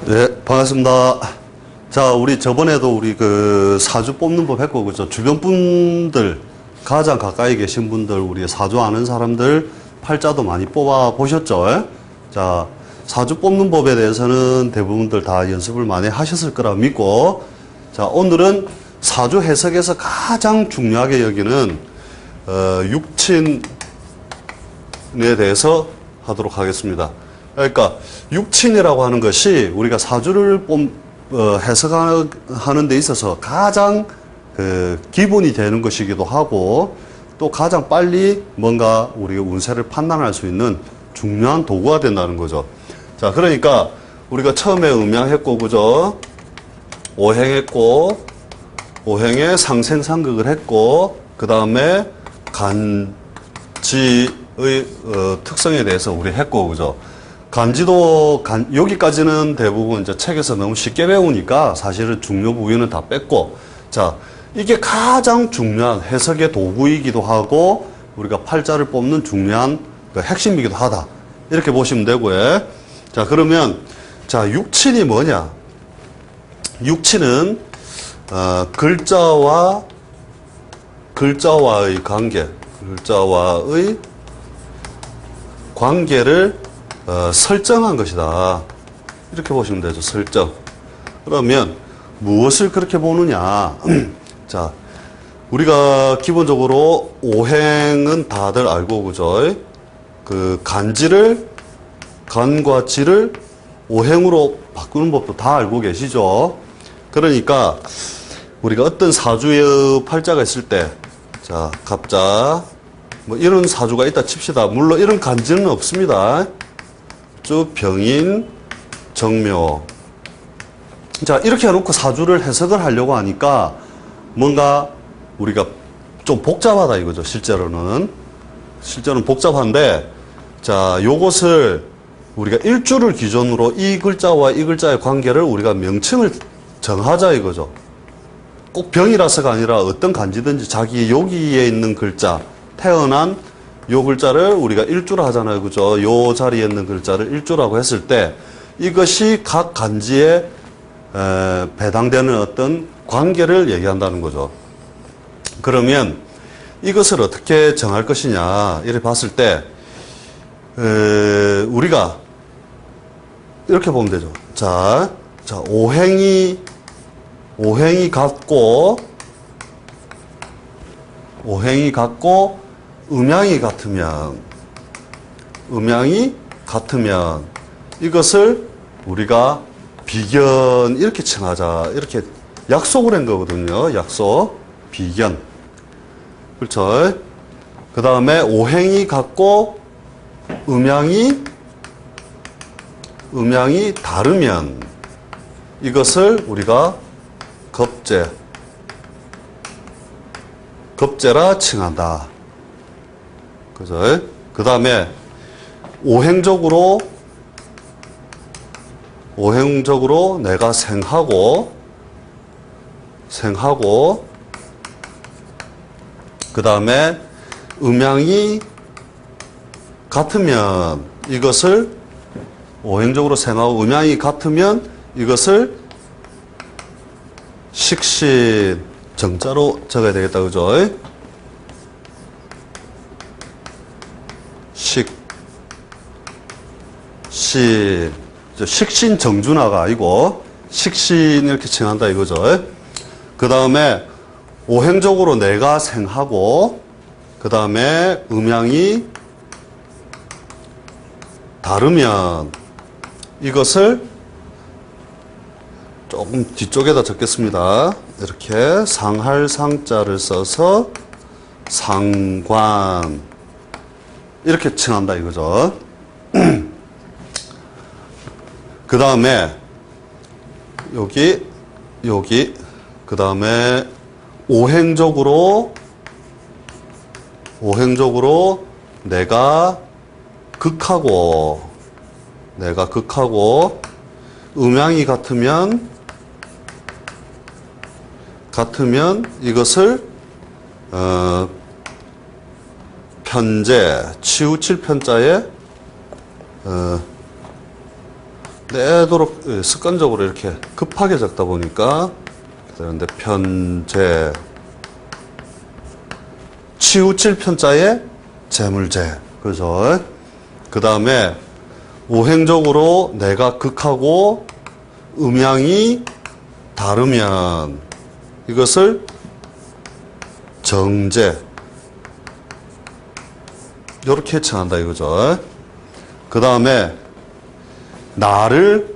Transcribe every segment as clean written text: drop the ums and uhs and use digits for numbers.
네, 반갑습니다. 자, 우리 저번에도 우리 그 사주 뽑는 법 했고, 그죠? 주변 분들, 가장 가까이 계신 분들, 우리 사주 아는 사람들 팔자도 많이 뽑아 보셨죠? 예? 자, 사주 뽑는 법에 대해서는 대부분들 다 연습을 많이 하셨을 거라 믿고, 자, 오늘은 사주 해석에서 가장 중요하게 여기는, 육친에 대해서 하도록 하겠습니다. 그러니까 육친이라고 하는 것이 우리가 사주를 해석하는 데 있어서 가장 기본이 되는 것이기도 하고 또 가장 빨리 뭔가 우리가 운세를 판단할 수 있는 중요한 도구가 된다는 거죠. 자, 그러니까 우리가 처음에 음양했고, 그죠? 오행했고, 오행에 상생상극을 했고, 그 다음에 간지의 특성에 대해서 우리 했고, 그죠? 간지도, 여기까지는 대부분 이제 책에서 너무 쉽게 배우니까 사실은 중요 부위는 다 뺐고, 자, 이게 가장 중요한 해석의 도구이기도 하고, 우리가 팔자를 뽑는 중요한 핵심이기도 하다. 이렇게 보시면 되고요. 자, 그러면, 자, 육친이 뭐냐? 육친은, 글자와의 관계, 글자와의 관계를 설정한 것이다. 이렇게 보시면 되죠. 설정. 그러면 무엇을 그렇게 보느냐. 자, 우리가 기본적으로 오행은 다들 알고, 그죠? 그 간지를, 간과 지를 오행으로 바꾸는 법도 다 알고 계시죠? 그러니까 우리가 어떤 사주의 팔자가 있을 때, 자, 갑자, 뭐 이런 사주가 있다 칩시다. 물론 이런 간지는 없습니다. 쭉 병인, 정묘. 자, 이렇게 해놓고 사주를 해석을 하려고 하니까 뭔가 우리가 좀 복잡하다 이거죠. 실제로는 복잡한데, 자, 요것을 우리가 일주를 기준으로 이 글자와 이 글자의 관계를 우리가 명칭을 정하자 이거죠. 꼭 병이라서가 아니라 어떤 간지든지 자기 여기에 있는 글자, 태어난 요 글자를 우리가 일주라 하잖아요. 그죠? 요 자리에 있는 글자를 일주라고 했을 때 이것이 각 간지에 배당되는 어떤 관계를 얘기한다는 거죠. 그러면 이것을 어떻게 정할 것이냐 이렇게 봤을 때 우리가 이렇게 보면 되죠. 자, 오행이 같고 음양이 같으면 이것을 우리가 비견 이렇게 칭하자. 이렇게 약속을 한 거거든요. 약속, 비견. 그렇죠? 그 다음에 오행이 같고 음양이 다르면 이것을 우리가 겁재라 칭한다. 그죠? 그 다음에 오행적으로 내가 생하고 그 다음에 음양이 같으면 이것을 오행적으로 생하고 음양이 같으면 이것을 식신 정자로 적어야 되겠다. 그죠? 식신 정준하가 아니고 식신 이렇게 칭한다 이거죠. 그 다음에 오행적으로 내가 생하고 그 다음에 음양이 다르면 이것을 조금 뒤쪽에다 적겠습니다. 이렇게 상할 상자를 써서 상관 이렇게 칭한다 이거죠. 그 다음에 여기 그 다음에 오행적으로 내가 극하고 음양이 같으면 이것을 편재 치우칠 편자에 내도록 습관적으로 이렇게 급하게 적다 보니까 그런데 편재 치우칠 편자에 재물재 그죠? 그 다음에 오행적으로 내가 극하고 음양이 다르면 이것을 정재 이렇게 칭한다 이거죠. 그 다음에 나를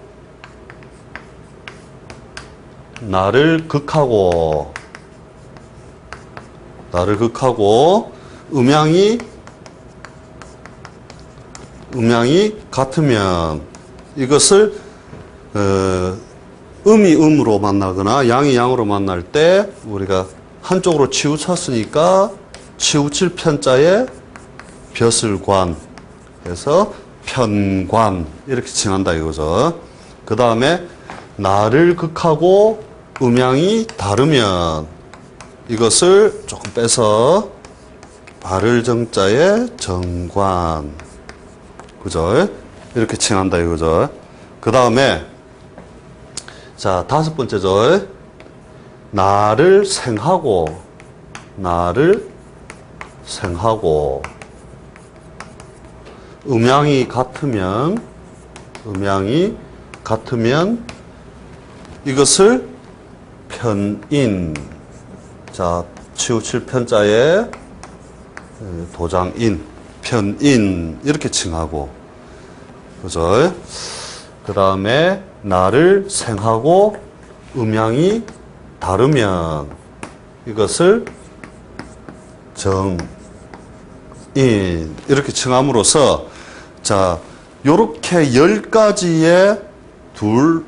극하고 음양이 같으면 이것을 음이 음으로 만나거나 양이 양으로 만날 때 우리가 한쪽으로 치우쳤으니까 치우칠 편자에 벼슬관 해서 편관 이렇게 칭한다 이거죠. 그 다음에 나를 극하고 음양이 다르면 이것을 조금 빼서 발을 정자에 정관 그죠? 이렇게 칭한다 이거죠. 그 다음에 자 5번째죠. 나를 생하고 음양이 같으면 이것을 편인 자 치우칠 편자에 도장인 편인 이렇게 칭하고 그죠? 그 다음에 나를 생하고 음양이 다르면 이것을 정인 이렇게 칭함으로써 자 요렇게 10가지의 둘,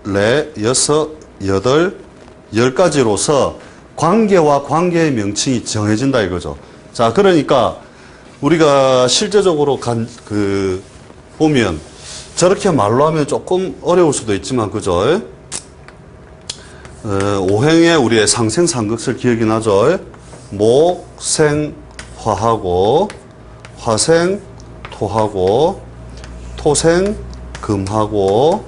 넷, 여섯, 여덟 10가지로서 관계와 관계의 명칭이 정해진다 이거죠. 자 그러니까 우리가 실제적으로 보면 저렇게 말로 하면 조금 어려울 수도 있지만 그죠? 오행에 우리의 상생 상극설 기억이 나죠? 목, 생, 화하고 화생, 토하고 토생, 금하고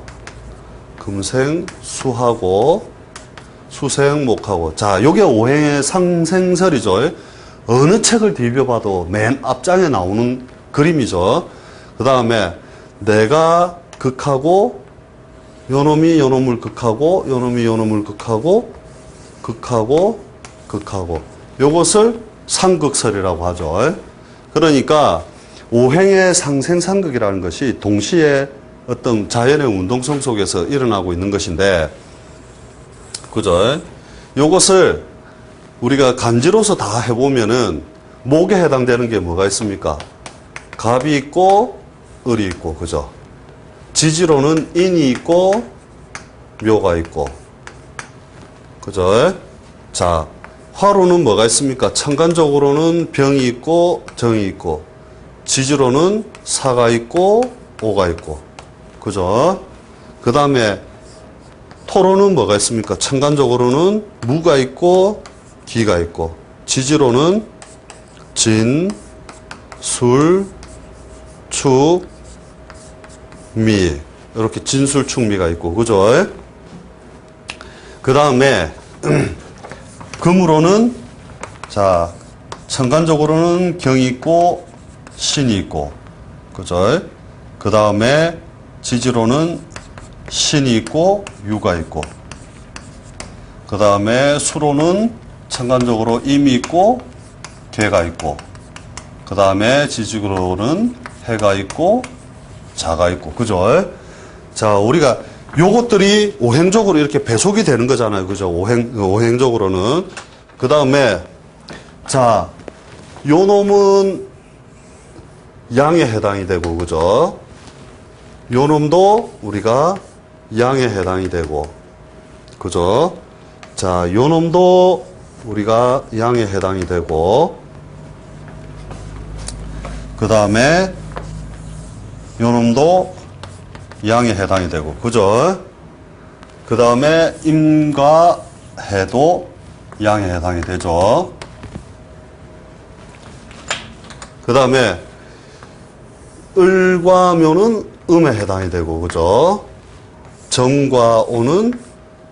금생, 수하고 수생, 목하고 자 요게 오행의 상생설이죠. 어느 책을 뒤벼봐도 맨 앞장에 나오는 그림이죠. 그 다음에 내가 극하고 요놈이 요놈을 극하고 요놈이 요놈을 극하고 요것을 상극설이라고 하죠. 그러니까 오행의 상생상극이라는 것이 동시에 어떤 자연의 운동성 속에서 일어나고 있는 것인데 그죠? 요것을 우리가 간지로서 다 해보면은 목에 해당되는 게 뭐가 있습니까? 갑이 있고 을이 있고 그죠? 지지로는 인이 있고 묘가 있고 그죠? 자 화로는 뭐가 있습니까? 천간적으로는 병이 있고 정이 있고 지지로는 사가 있고 오가 있고 그죠? 그 다음에 토로는 뭐가 있습니까? 천간적으로는 무가 있고 기가 있고 지지로는 진, 술, 축, 미 이렇게 진술, 축, 미가 있고 그죠? 그 다음에 금으로는 자 천간적으로는 경이 있고 신이 있고 그죠? 그 다음에 지지로는 신이 있고 유가 있고 그 다음에 수로는 천간적으로 임이 있고 개가 있고 그 다음에 지지로는 해가 있고 자가 있고 그죠? 자 우리가 요것들이 오행적으로 이렇게 배속이 되는 거잖아요. 그죠? 오행적으로는 그 다음에 자 요 놈은 양에 해당이 되고 그죠? 요 놈도 우리가 양에 해당이 되고 그죠? 자 요 놈도 우리가 양에 해당이 되고 그 다음에 요 놈도 양에 해당이 되고 그죠? 그 다음에 임과 해도 양에 해당이 되죠. 그 다음에 을과 묘는 음에 해당이 되고 그죠? 정과 오는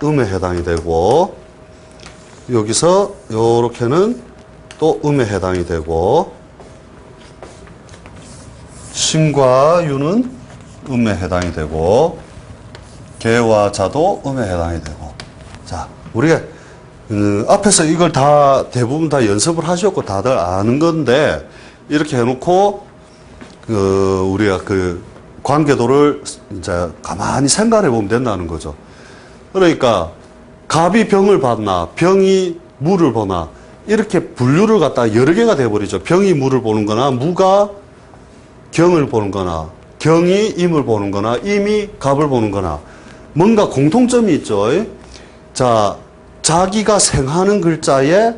음에 해당이 되고, 여기서 요렇게는 또 음에 해당이 되고, 신과 유는 음에 해당이 되고, 개와 자도 음에 해당이 되고. 자, 우리가 앞에서 이걸 다 대부분 다 연습을 하셨고 다들 아는 건데, 이렇게 해놓고 우리가 그 관계도를 이제 가만히 생각해 보면 된다는 거죠. 그러니까 갑이 병을 받나 병이 무를 보나 이렇게 분류를 갖다가 여러 개가 돼버리죠. 병이 무를 보는 거나 무가 경을 보는 거나 경이 임을 보는 거나 임이 갑을 보는 거나 뭔가 공통점이 있죠. 자, 자기가 생하는 글자에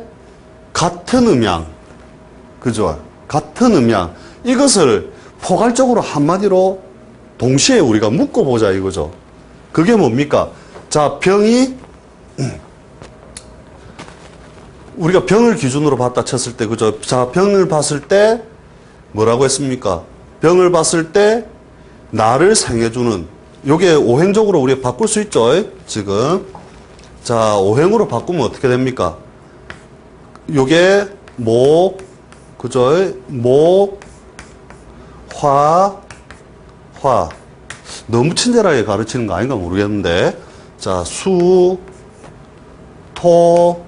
같은 음양, 그죠? 같은 음양, 이것을 포괄적으로 한마디로 동시에 우리가 묶어보자 이거죠. 그게 뭡니까? 자, 병이 우리가 병을 기준으로 봤다 쳤을 때, 그죠? 자, 병을 봤을 때 뭐라고 했습니까? 병을 봤을 때 나를 생해주는, 요게 오행적으로 우리가 바꿀 수 있죠, 지금. 자, 오행으로 바꾸면 어떻게 됩니까? 요게 목, 그죠? 목, 화. 너무 친절하게 가르치는 거 아닌가 모르겠는데. 자, 수, 토,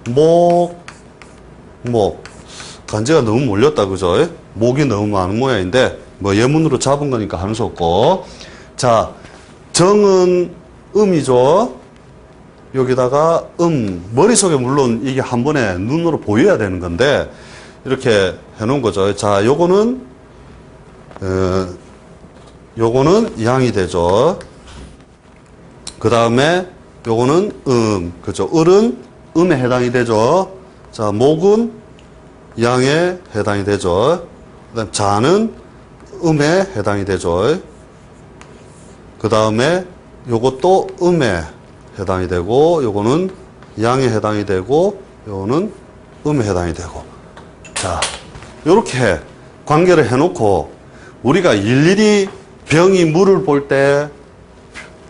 목. 간지가 너무 몰렸다, 그죠? 목이 너무 많은 모양인데, 뭐 예문으로 잡은 거니까 하는 수 없고. 자, 정은 음이죠. 여기다가 머릿속에 물론 이게 한 번에 눈으로 보여야 되는 건데, 이렇게 해놓은 거죠. 자, 요거는 양이 되죠. 그 다음에 요거는 그죠. 을은 음에 해당이 되죠. 자, 목은 양에 해당이 되죠. 그 다음 자는 음에 해당이 되죠. 그 다음에 요것도 음에 해당이 되고, 요거는 양에 해당이 되고, 요거는 음에 해당이 되고. 자, 요렇게 관계를 해놓고, 우리가 일일이 병이 무를 볼 때,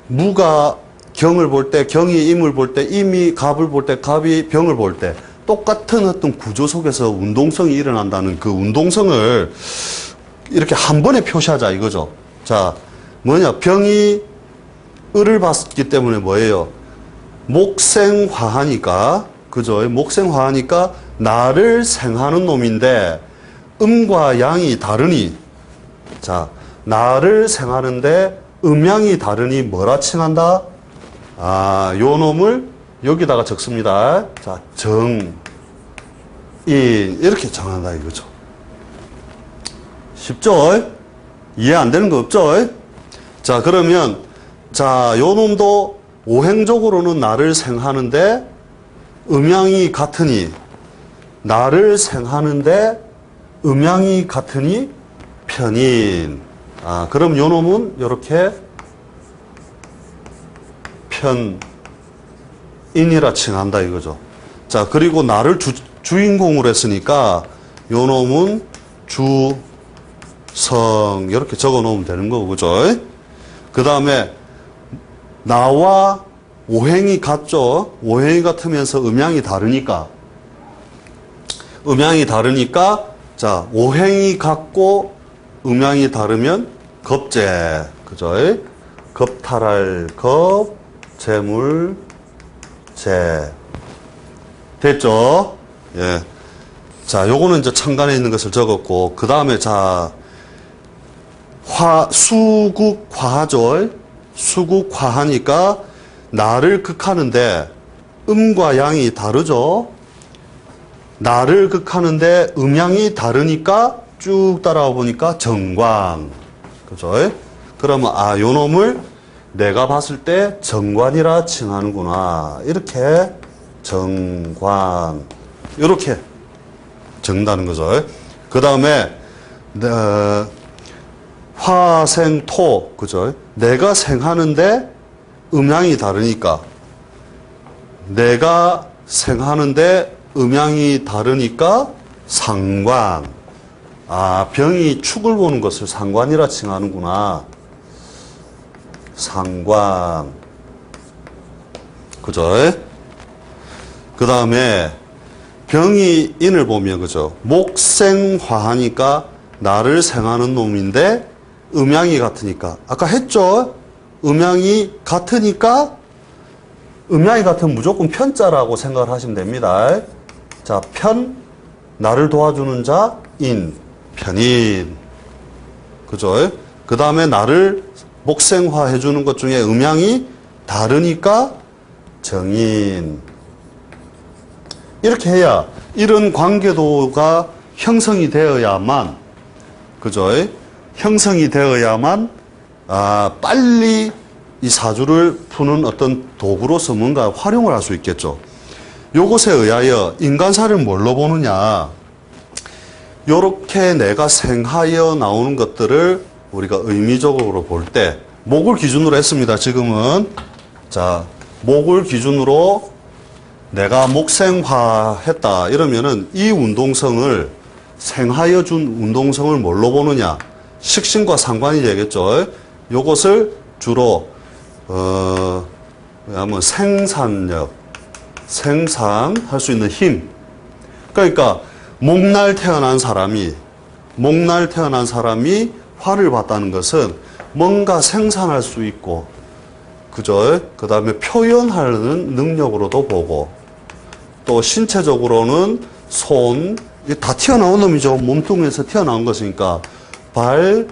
무가 경을 볼 때, 경이 임을 볼 때, 임이 갑을 볼 때, 갑이 병을 볼 때, 똑같은 어떤 구조 속에서 운동성이 일어난다는 그 운동성을 이렇게 한 번에 표시하자 이거죠. 자, 뭐냐, 병이 을을 봤기 때문에 뭐예요? 목생화하니까, 그죠? 목생화하니까 나를 생하는 놈인데 음과 양이 다르니, 자, 나를 생하는데 음양이 다르니 뭐라 칭한다? 아, 요 놈을 여기다가 적습니다. 자, 정인 이렇게 정한다 이거죠. 쉽죠? 이해 안 되는 거 없죠? 자, 그러면 자, 요 놈도 오행적으로는 나를 생하는데 음양이 같으니, 나를 생하는데 음양이 같으니 편인. 아, 그럼 요 놈은 요렇게 편인이라 칭한다 이거죠. 자, 그리고 나를 주인공으로 했으니까 요 놈은 주성 이렇게 적어 놓으면 되는 거고, 그죠? 그 다음에 나와 오행이 같죠? 오행이 같으면서 음양이 다르니까, 자, 오행이 같고 음양이 다르면 겁재, 그죠? 겁탈할 겁, 재물, 재. 됐죠? 예. 자, 요거는 이제 천간에 있는 것을 적었고, 그 다음에 자, 수국화죠? 수국화하니까 나를 극하는데 음과 양이 다르죠? 나를 극하는데 음양이 다르니까 쭉 따라와 보니까 정관. 그죠? 그러면 아, 요 놈을 내가 봤을 때 정관이라 칭하는구나. 이렇게 정관. 이렇게 적는다는 거죠. 그 다음에 화생토. 그죠? 내가 생하는데 음양이 다르니까, 내가 생하는데 음양이 다르니까 상관. 아, 병이 축을 보는 것을 상관이라 칭하는구나. 상관. 그죠? 그 다음에 병이 인을 보면, 그죠? 목생화하니까 나를 생하는 놈인데 음양이 같으니까. 아까 했죠? 음양이 같으니까 음양이 같으면 무조건 편자라고 생각을 하시면 됩니다. 자, 편, 나를 도와주는 자, 인, 편인. 그죠? 그 다음에 나를 목생화 해주는 것 중에 음양이 다르니까 정인. 이렇게 해야 이런 관계도가 형성이 되어야만, 그죠? 형성이 되어야만, 빨리 이 사주를 푸는 어떤 도구로서 뭔가 활용을 할 수 있겠죠. 요것에 의하여 인간사를 뭘로 보느냐. 요렇게 내가 생하여 나오는 것들을 우리가 의미적으로 볼 때, 목을 기준으로 했습니다, 지금은. 자, 목을 기준으로 내가 목생화했다 이러면은 이 운동성을 생하여 준 운동성을 뭘로 보느냐, 식신과 상관이 되겠죠. 요것을 주로 뭐냐면 생산력, 생산할 수 있는 힘. 그러니까 목날 태어난 사람이 화를 봤다는 것은 뭔가 생산할 수 있고, 그죠? 그 다음에 표현하는 능력으로도 보고, 또 신체적으로는 손, 다 튀어나온 놈이죠. 몸뚱이에서 튀어나온 것이니까. 발,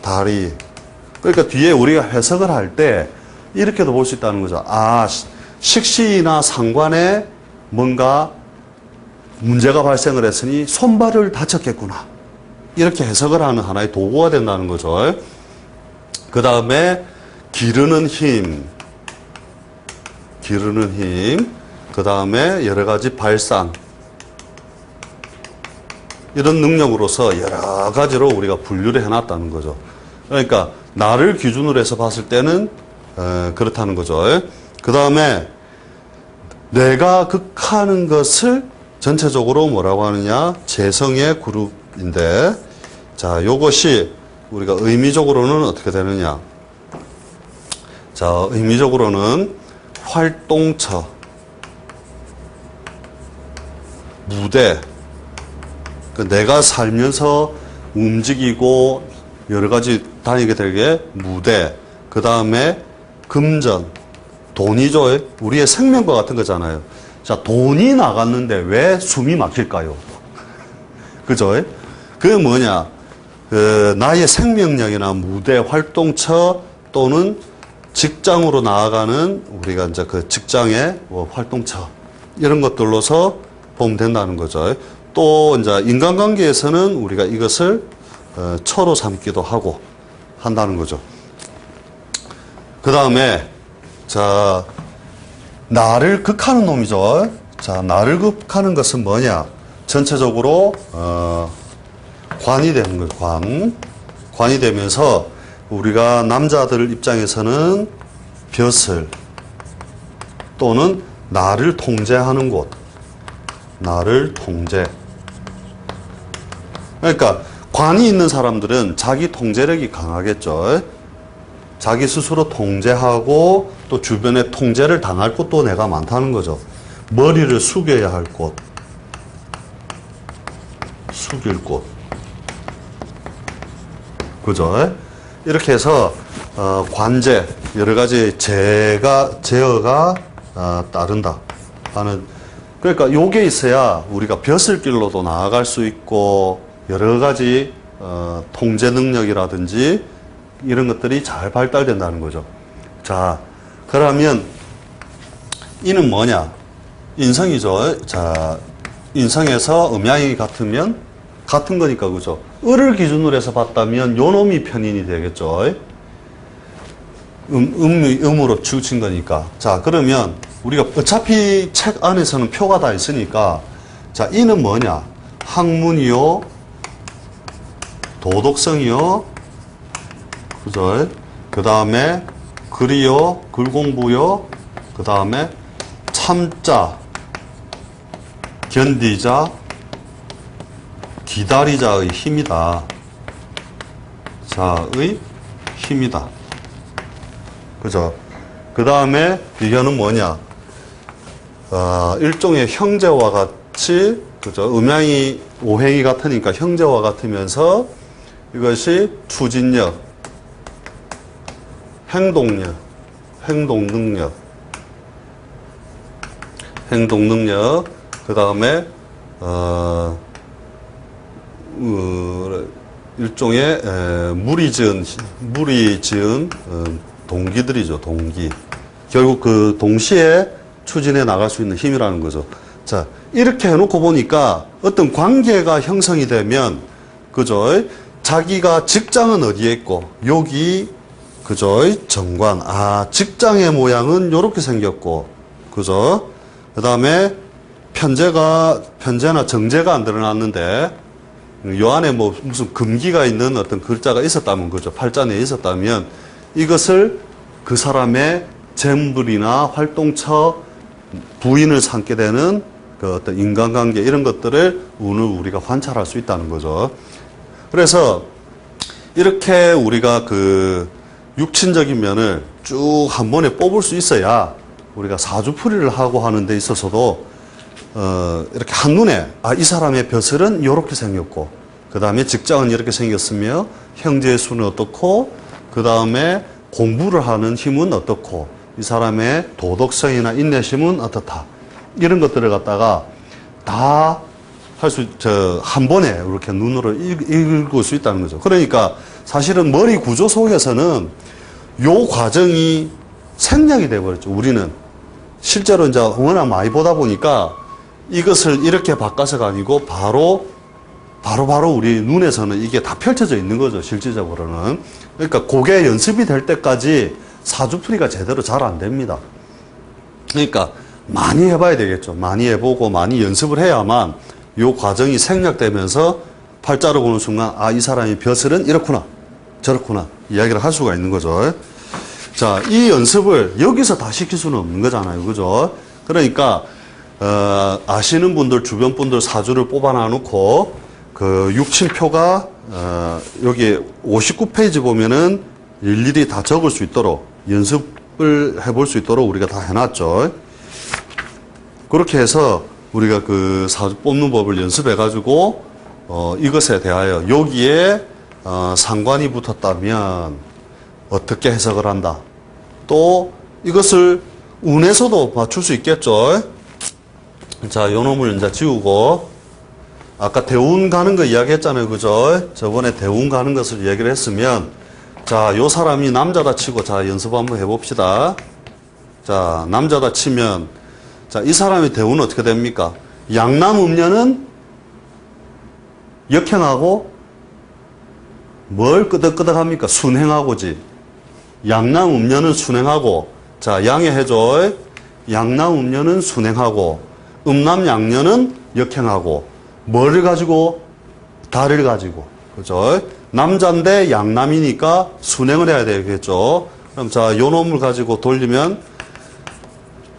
다리. 그러니까 뒤에 우리가 해석을 할 때 이렇게도 볼 수 있다는 거죠. 식시나 상관에 뭔가 문제가 발생을 했으니 손발을 다쳤겠구나. 이렇게 해석을 하는 하나의 도구가 된다는 거죠. 그 다음에 기르는 힘. 그 다음에 여러 가지 발산. 이런 능력으로서 여러 가지로 우리가 분류를 해놨다는 거죠. 그러니까 나를 기준으로 해서 봤을 때는 그렇다는 거죠. 그 다음에 내가 극하는 것을 전체적으로 뭐라고 하느냐, 재성의 그룹인데, 자, 요것이 우리가 의미적으로는 어떻게 되느냐. 자, 의미적으로는 활동처, 무대, 내가 살면서 움직이고 여러 가지 다니게 되게 무대, 그 다음에 금전, 돈이죠. 우리의 생명과 같은 거잖아요. 자, 돈이 나갔는데 왜 숨이 막힐까요? 그죠? 그게 뭐냐? 나의 생명력이나 무대, 활동처 또는 직장으로 나아가는 우리가 이제 그 직장의 활동처, 이런 것들로서 보면 된다는 거죠. 또 이제 인간관계에서는 우리가 이것을 처로 삼기도 하고 한다는 거죠. 그 다음에 자, 나를 극하는 놈이죠. 자, 나를 극하는 것은 뭐냐? 전체적으로 관이 되는 거예요. 관이 되면서 우리가 남자들 입장에서는 벼슬 또는 나를 통제하는 곳, 나를 통제. 그러니까 관이 있는 사람들은 자기 통제력이 강하겠죠. 자기 스스로 통제하고 또 주변에 통제를 당할 곳도 내가 많다는 거죠. 머리를 숙여야 할 곳, 숙일 곳. 그죠? 이렇게 해서 관제, 여러 가지 제어가 따른다 하는. 그러니까 요게 있어야 우리가 벼슬길로도 나아갈 수 있고 여러 가지 통제 능력이라든지 이런 것들이 잘 발달된다는 거죠. 자, 그러면 이는 뭐냐? 인성이죠. 자, 인성에서 음양이 같으면 같은 거니까, 그죠? 을을 기준으로 해서 봤다면 요 놈이 편인이 되겠죠. 음으로 치우친 거니까. 자, 그러면 우리가 어차피 책 안에서는 표가 다 있으니까, 자, 이는 뭐냐? 학문이요, 도덕성이요, 그죠? 그 다음에 글이요, 글공부요, 그 다음에 참자, 견디자, 기다리자의 힘이다. 자의 힘이다. 그죠? 그 다음에 비견은 뭐냐? 일종의 형제와 같이, 그죠? 음양이 오행이 같으니까 형제와 같으면서 이것이 추진력, 행동력, 행동능력, 그 다음에, 일종의 무리 지은 동기들이죠, 동기. 결국 그 동시에 추진해 나갈 수 있는 힘이라는 거죠. 자, 이렇게 해놓고 보니까 어떤 관계가 형성이 되면, 그죠? 자기가 직장은 어디에 있고, 여기, 그죠? 정관. 직장의 모양은 이렇게 생겼고, 그죠? 그 다음에 편제나 정제가 안 드러났는데, 요 안에 뭐 무슨 금기가 있는 어떤 글자가 있었다면, 그죠? 팔자 내에 있었다면, 이것을 그 사람의 재물이나 활동처, 부인을 삼게 되는 그 어떤 인간관계, 이런 것들을 운을 우리가 관찰할 수 있다는 거죠. 그래서 이렇게 우리가 그 육친적인 면을 쭉 한 번에 뽑을 수 있어야 우리가 사주풀이를 하고 하는 데 있어서도 이렇게 한눈에 이 사람의 벼슬은 이렇게 생겼고, 그 다음에 직장은 이렇게 생겼으며 형제의 수는 어떻고, 그 다음에 공부를 하는 힘은 어떻고, 이 사람의 도덕성이나 인내심은 어떻다, 이런 것들을 갖다가 다 한 번에 이렇게 눈으로 읽을 수 있다는 거죠. 그러니까 사실은 머리 구조 속에서는 요 과정이 생략이 돼버렸죠. 우리는 실제로 이제 워낙 많이 보다 보니까 이것을 이렇게 바꿔서가 아니고 바로 우리 눈에서는 이게 다 펼쳐져 있는 거죠. 실질적으로는. 그러니까 그게 연습이 될 때까지 사주풀이가 제대로 잘 안 됩니다. 그러니까 많이 해봐야 되겠죠. 많이 해보고 많이 연습을 해야만 이 과정이 생략되면서 팔자로 보는 순간 이 사람의 벼슬은 이렇구나 저렇구나 이야기를 할 수가 있는 거죠. 자, 이 연습을 여기서 다 시킬 수는 없는 거잖아요. 그죠? 그러니까 아시는 분들, 주변 분들 사주를 뽑아놔 놓고 그 육친표가 여기 59페이지 보면은 일일이 다 적을 수 있도록 연습을 해볼 수 있도록 우리가 다 해놨죠. 그렇게 해서 우리가 그 사주 뽑는 법을 연습해가지고 이것에 대하여 여기에 상관이 붙었다면 어떻게 해석을 한다. 또 이것을 운에서도 맞출 수 있겠죠. 자, 요 놈을 이제 지우고 아까 대운 가는 거 이야기했잖아요. 그죠? 저번에 대운 가는 것을 얘기를 했으면 자, 요 사람이 남자다 치고 자, 연습 한번 해봅시다. 자, 남자다 치면 자, 이 사람의 대운은 어떻게 됩니까? 양남음녀는 역행하고 뭘 끄덕끄덕합니까? 순행하고지. 양남음녀는 순행하고 자, 양해해줘. 양남음녀는 순행하고 음남양녀는 역행하고 뭐를 가지고? 달을 가지고. 그죠? 남자인데 양남이니까 순행을 해야 되겠죠. 그럼 자, 요 놈을 가지고 돌리면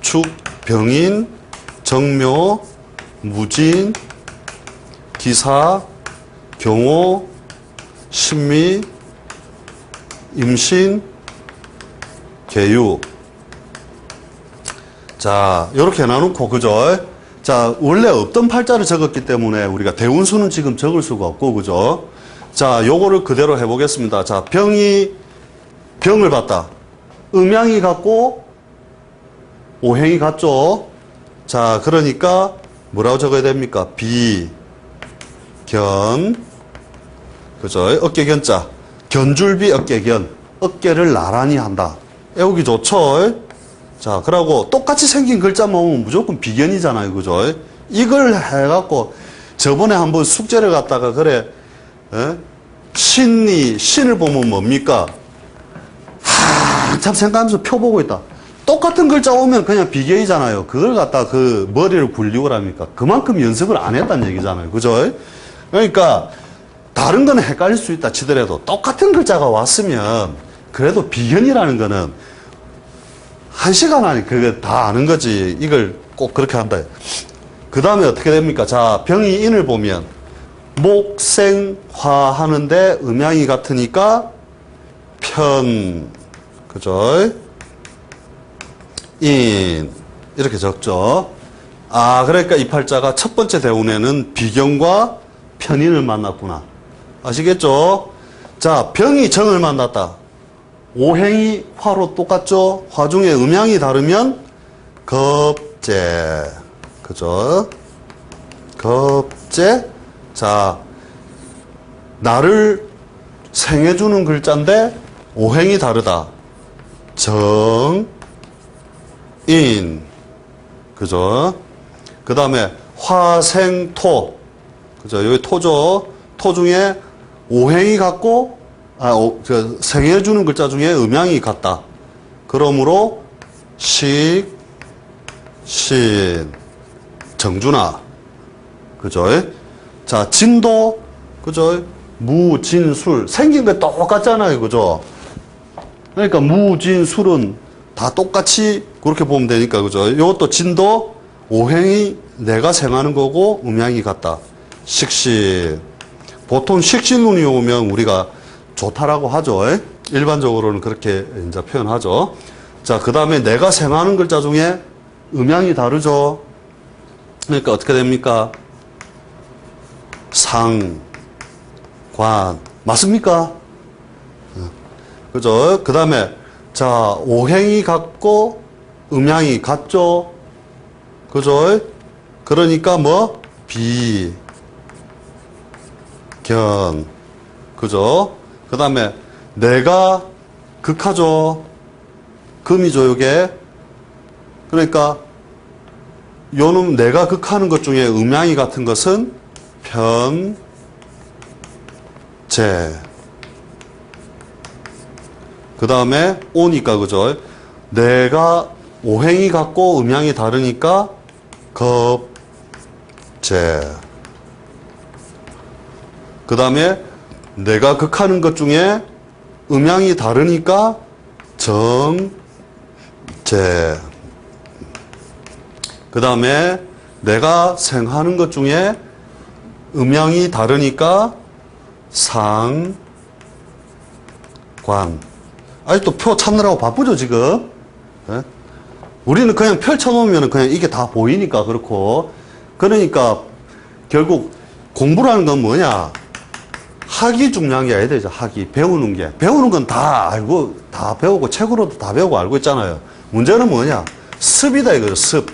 축, 병인, 정묘, 무진, 기사, 경호, 신미, 임신, 계유. 자, 요렇게 나누고, 그죠? 자, 원래 없던 팔자를 적었기 때문에 우리가 대운수는 지금 적을 수가 없고, 그죠? 자, 요거를 그대로 해보겠습니다. 자, 병을 봤다. 음양이 같고, 오행이 같죠? 자, 그러니까, 뭐라고 적어야 됩니까? 견, 그죠? 어깨견자. 견줄비 어깨견. 어깨를 나란히 한다. 외우기 좋죠? 자, 그러고 똑같이 생긴 글자만 오면 무조건 비견이잖아요. 그죠? 이걸 해갖고, 저번에 한번 숙제를 갖다가, 그래, 신을 보면 뭡니까? 한참 생각하면서 표 보고 있다. 똑같은 글자 오면 그냥 비견이잖아요. 그걸 갖다 그 머리를 굴리고 그럽니까? 그만큼 연습을 안 했다는 얘기잖아요. 그죠? 그러니까, 다른 거는 헷갈릴 수 있다 치더라도 똑같은 글자가 왔으면 그래도 비견이라는 거는 한 시간 안에 그거 다 아는 거지. 이걸 꼭 그렇게 한다. 그 다음에 어떻게 됩니까? 자, 병이 인을 보면 목생화 하는데 음양이 같으니까 편, 그죠? 인 이렇게 적죠. 아, 그러니까 이 팔자가 첫 번째 대운에는 비경과 편인을 만났구나. 아시겠죠? 자, 병이 정을 만났다. 오행이 화로 똑같죠? 화 중에 음양이 다르면 겁재. 그죠? 겁재. 자, 나를 생해주는 글자인데 오행이 다르다. 정, 인. 그죠? 그 다음에 화생토. 그죠? 여기 토죠? 토 중에 오행이 같고, 생해주는 글자 중에 음양이 같다. 그러므로 식, 신, 정준하. 그죠? 자, 진도. 그죠? 무, 진, 술. 생긴 게 똑같잖아요. 그죠? 그러니까 무, 진, 술은 다 똑같이 그렇게 보면 되니까. 그죠? 이것도 진도, 오행이 내가 생하는 거고, 음양이 같다. 식신. 보통 식신운이 오면 우리가 좋다라고 하죠. 일반적으로는 그렇게 이제 표현하죠. 자, 그 다음에 내가 생하는 글자 중에 음양이 다르죠. 그러니까 어떻게 됩니까? 상, 관. 맞습니까? 그죠? 그 다음에, 자, 오행이 같고, 음양이 같죠? 그죠? 그러니까 뭐? 비, 견. 그죠? 그 다음에, 내가 극하죠? 금이죠, 요게? 그러니까, 요놈 내가 극하는 것 중에 음양이 같은 것은 편, 재. 그 다음에 오니까, 그죠? 내가 오행이 같고 음양이 다르니까 겁, 재. 그 다음에 내가 극하는 것 중에 음양이 다르니까 정, 재. 그 다음에 내가 생하는 것 중에 음양이 다르니까 상, 관. 아직도 표 찾느라고 바쁘죠, 지금? 네? 우리는 그냥 펼쳐놓으면 그냥 이게 다 보이니까 그렇고. 그러니까 결국 공부라는 건 뭐냐? 학이 중요한 게 아니다, 학이. 배우는 게. 배우는 건 다 알고, 다 배우고, 책으로도 다 배우고 알고 있잖아요. 문제는 뭐냐? 습이다, 이거죠, 습.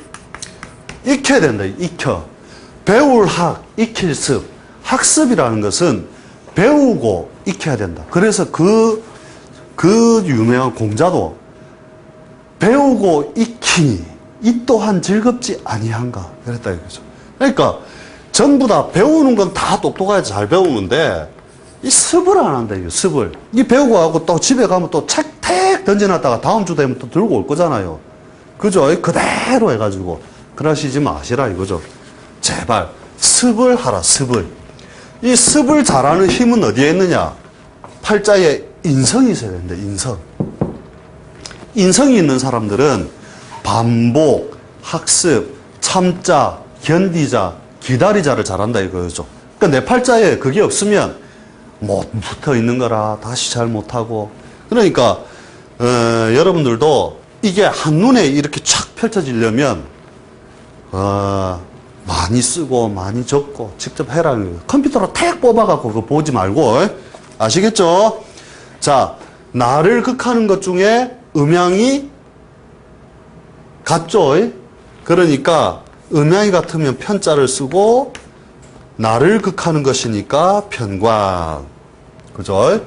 익혀야 된다, 익혀. 배울 학, 익힐 습. 학습이라는 것은 배우고 익혀야 된다. 그래서 그 유명한 공자도 배우고 익히니 이 또한 즐겁지 아니한가. 그랬다, 이거죠. 그러니까 전부 다 배우는 건 다 똑똑해야지 잘 배우는데 이 습을 안 한다, 이거 습을. 이 배우고 하고 또 집에 가면 또 책 택 던져놨다가 다음 주 되면 또 들고 올 거잖아요. 그죠? 그대로 해가지고. 그러시지 마시라, 이거죠. 제발, 습을 하라, 습을. 이 습을 잘하는 힘은 어디에 있느냐? 팔자에 인성이 있어야 된다, 인성. 인성이 있는 사람들은 반복, 학습, 참자, 견디자, 기다리자를 잘한다, 이거죠. 그러니까 내 팔자에 그게 없으면 못 붙어 있는 거라 다시 잘 못하고. 그러니까, 여러분들도 이게 한눈에 이렇게 촥 펼쳐지려면, 많이 쓰고, 많이 적고, 직접 해라. 컴퓨터로 택 뽑아갖고 그거 보지 말고, 아시겠죠? 자, 나를 극하는 것 중에 음양이 같죠? 그러니까, 음양이 같으면 편자를 쓰고, 나를 극하는 것이니까 편관. 그죠?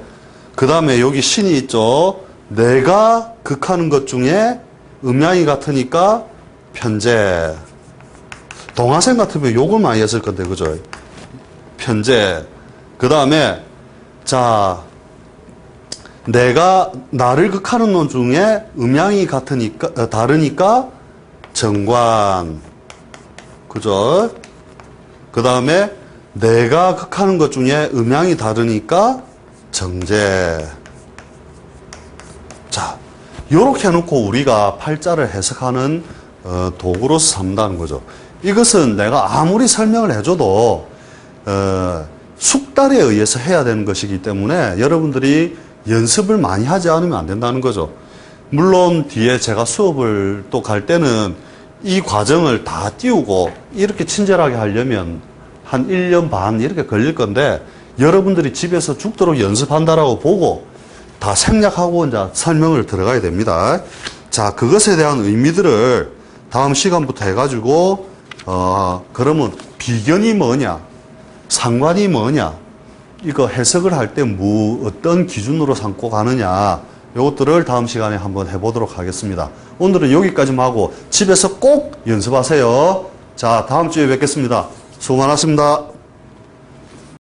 그 다음에 여기 신이 있죠? 내가 극하는 것 중에 음양이 같으니까 편재. 동화생 같으면 욕을 많이 했을 건데, 그죠? 편재. 그 다음에, 자, 내가 나를 극하는 것 중에 음양이 같으니까, 다르니까 정관. 그죠? 그 다음에 내가 극하는 것 중에 음양이 다르니까 정재. 자, 요렇게 해놓고 우리가 팔자를 해석하는 도구로서 삼다는 거죠. 이것은 내가 아무리 설명을 해줘도 숙달에 의해서 해야 되는 것이기 때문에 여러분들이 연습을 많이 하지 않으면 안 된다는 거죠. 물론 뒤에 제가 수업을 또 갈 때는 이 과정을 다 띄우고 이렇게 친절하게 하려면 한 1년 반 이렇게 걸릴 건데 여러분들이 집에서 죽도록 연습한다라고 보고 다 생략하고 이제 설명을 들어가야 됩니다. 자, 그것에 대한 의미들을 다음 시간부터 해가지고 그러면 비견이 뭐냐, 상관이 뭐냐, 이거 해석을 할 때 어떤 기준으로 삼고 가느냐, 이것들을 다음 시간에 한번 해보도록 하겠습니다. 오늘은 여기까지만 하고 집에서 꼭 연습하세요. 자, 다음 주에 뵙겠습니다. 수고 많았습니다.